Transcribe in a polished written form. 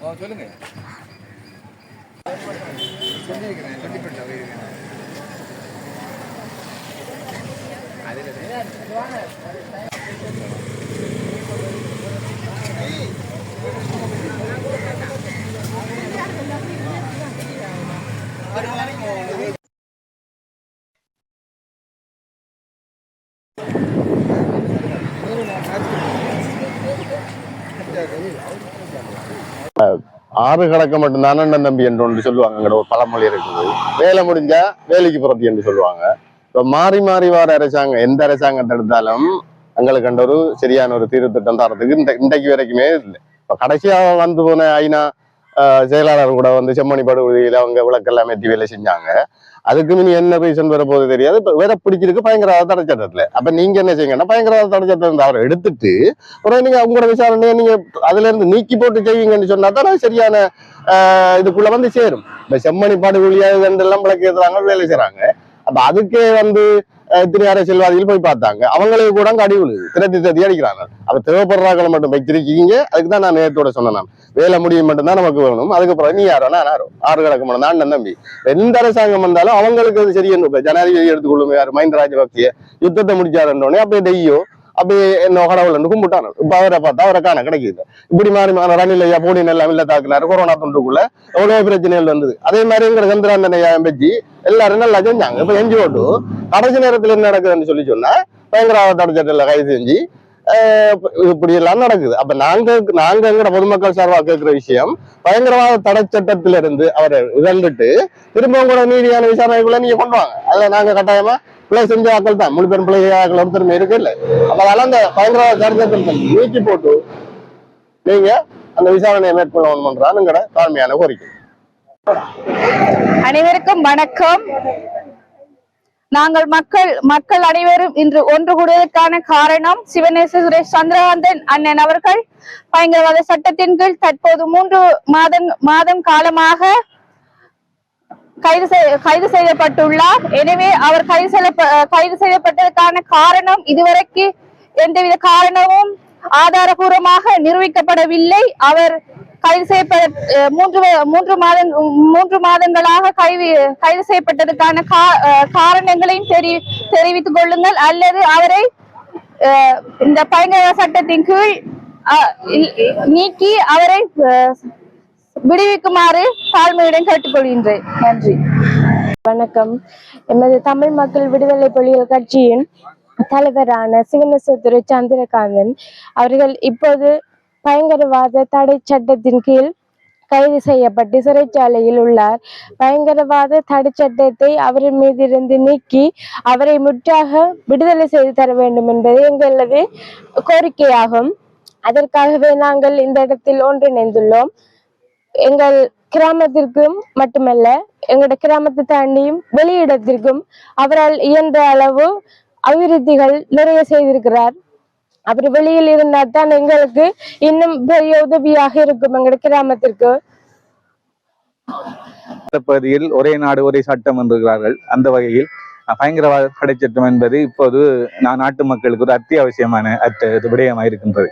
சொல்லுங்க. ஆறு கடக்க மட்டும்தான் அண்ணன் தம்பி என்று ஒன்று சொல்லுவாங்க. அங்கே ஒரு பழமொழி இருக்குது. வேலை முடிஞ்சா வேலைக்கு புறத்தி என்று சொல்லுவாங்க. இப்ப மாறி மாறி வார அரசாங்கம் எந்த அரசாங்கத்தை எடுத்தாலும் எங்களுக்கு கண்ட ஒரு சரியான ஒரு தீர்வு திட்டம் தரத்துக்கு இன்றைக்கு வரைக்குமே இல்லை. இப்ப கடைசியாக வந்து போன ஐநா செயலாளர் கூட வந்து செம்மணி படுகொலையில அவங்க விளக்கெல்லாம் ஏற்றி வேலை செஞ்சாங்க. அதுக்கு முன் என்ன ரீசன் வர போது தெரியாது. இப்ப வேற பிடிச்சிருக்கு பயங்கரவாத தடை சட்டத்துல. அப்ப நீங்க என்ன செய்யுங்கன்னா பயங்கரவாத தடை சட்டத்தை அவரை எடுத்துட்டு அப்புறம் நீங்க அவங்களோட விசாரணையை நீங்க அதுல இருந்து நீக்கி போட்டு செய்வீங்கன்னு சொன்னா தான் சரியான இதுக்குள்ள வந்து சேரும். இந்த செம்மணி படுகொலியாக எல்லாம் விளக்கு ஏற்றுறாங்க, வேலை செய்யறாங்க. அப்ப அதுக்கே வந்து இத்தனை அரசியல்வாதிகள் போய் பார்த்தாங்க. அவங்களுக்கு கூட அடிவுழு திரட்டி அடிக்கிறாங்க. அப்ப தேவைப்படுறாங்களை மட்டும் வைத்திருக்கீங்க. அதுக்குதான் நான் நேரத்தோட சொன்னேன். வேலை முடியும் மட்டும்தான் நமக்கு வேணும். அதுக்கப்புறம் நீ யாரோ நான் யாரோ ஆறு கிடக்க மாட்டோம் நான் நம்பி எந்த அரசாங்கம் வந்தாலும் அவங்களுக்கு அது சரியன்னு ஜனாதிபதி எடுத்துக்கொள்ளுங்க. யாரு மஹிந்த ராஜபக்சே யுத்தத்தை முடிச்சாருன்னோடனே அப்படியே டெய்யோ அப்படியே என்ன கடவுள் கும்பிட்டானு. இப்ப அவரை பார்த்தா அவரை காண கிடைக்குது. இப்படி மாறி ரணில் ஐயா போடி எல்லாம் இல்ல தாக்குனாரு. கொரோனா தொண்டுக்குள்ள எவ்வளவு பிரச்சனைகள் வந்தது. அதே மாதிரி எங்கிற சந்திராந்தன் ஐயா வச்சு எல்லாரும் நல்லா செஞ்சாங்க. இப்ப எஞ்சி ஓட்டு கடைசி நேரத்துல என்ன நடக்குதுன்னு சொன்னா பயங்கரவாத தடை சட்டத்துல கைது செஞ்சு இப்படி எல்லாம் நடக்குது. அப்ப நாங்க எங்கட பொதுமக்கள் சார்பாக கேட்கிற விஷயம் பயங்கரவாத தடை சட்டத்தில இருந்து அவரை இழந்துட்டு திரும்பவும் கூட நீதியான விசாரணைக்குள்ள நீங்க கொண்டு வாங்க. அதுல நாங்க கட்டாயமா பிள்ளை செஞ்ச ஆக்கள் தான் முழு பெரும் பிள்ளைகள் ஒருத்தருமே இருக்கு இல்ல. அதனால அந்த பயங்கரவாத தடை சட்டத்தை நீக்கி போட்டு நீங்க அந்த விசாரணையை மேற்கொள்ளணும் பண்றான்னு எங்கட தாழ்மையான கோரிக்கை. அனைவருக்கும் வணக்கம். நாங்கள் மக்கள் அனைவரும் இன்று ஒன்று கூடுவதற்கான காரணம் சிவநேச சுரேஷ் சந்திரகாந்தன் அண்ணன் அவர்கள் பயங்கரவாத சட்டத்தின் கீழ் தற்போது 3 மாதம் காலமாக கைது செய்யப்பட்டுள்ளார். எனவே அவர் கைது செய்யப்பட்டதற்கான காரணம் இதுவரைக்கு எந்தவித காரணமும் ஆதாரபூர்வமாக நிரூபிக்கப்படவில்லை. அவர் கைது செய்யப்பட்ட 3 மாதங்களாக கைது செய்யப்பட்டதற்கான காரணங்களையும் தெரிவித்துக் கொள்ளுங்கள், அல்லது அவரை இந்த பயங்கரவாத சட்டத்தின் கீழ் நீக்கி அவரை விடுவிக்குமாறு தாழ்மையுடன் கேட்டுக்கொள்கின்றேன். நன்றி. வணக்கம். எமது தமிழ் மக்கள் விடுதலை புலிகள் கட்சியின் தலைவரான சிவநேச சந்திரகாந்தன் அவர்கள் இப்போது பயங்கரவாத தடை சட்டத்தின் கீழ் கைது செய்யப்பட்டு சிறைச்சாலையில் உள்ளார். பயங்கரவாத தடை சட்டத்தை அவரின் மீது இருந்து நீக்கி அவரை முற்றாக விடுதலை செய்து தர வேண்டும் என்பது எங்களது கோரிக்கையாகும். அதற்காகவே நாங்கள் இந்த இடத்தில் ஒன்றிணைந்துள்ளோம். எங்கள் கிராமத்திற்கும் மட்டுமல்ல, எங்களோட கிராமத்தை தாண்டியும் வெளியிடத்திற்கும் அவரால் இயன்ற அளவு அபிவிருத்திகள் நிறைய செய்திருக்கிறார். அவர் வெளியில் இருந்தால் தான் எங்களுக்கு இன்னும் பெரிய உதவியாக இருக்கும் எங்களோட கிராமத்திற்கு. பகுதியில் ஒரே நாடு ஒரே சட்டம் என்றார்கள். அந்த வகையில் பயங்கரவாத தடை சட்டம் என்பது இப்போது நாட்டு மக்களுக்கு ஒரு அத்தியாவசியமான விடயமாக இருக்கின்றது.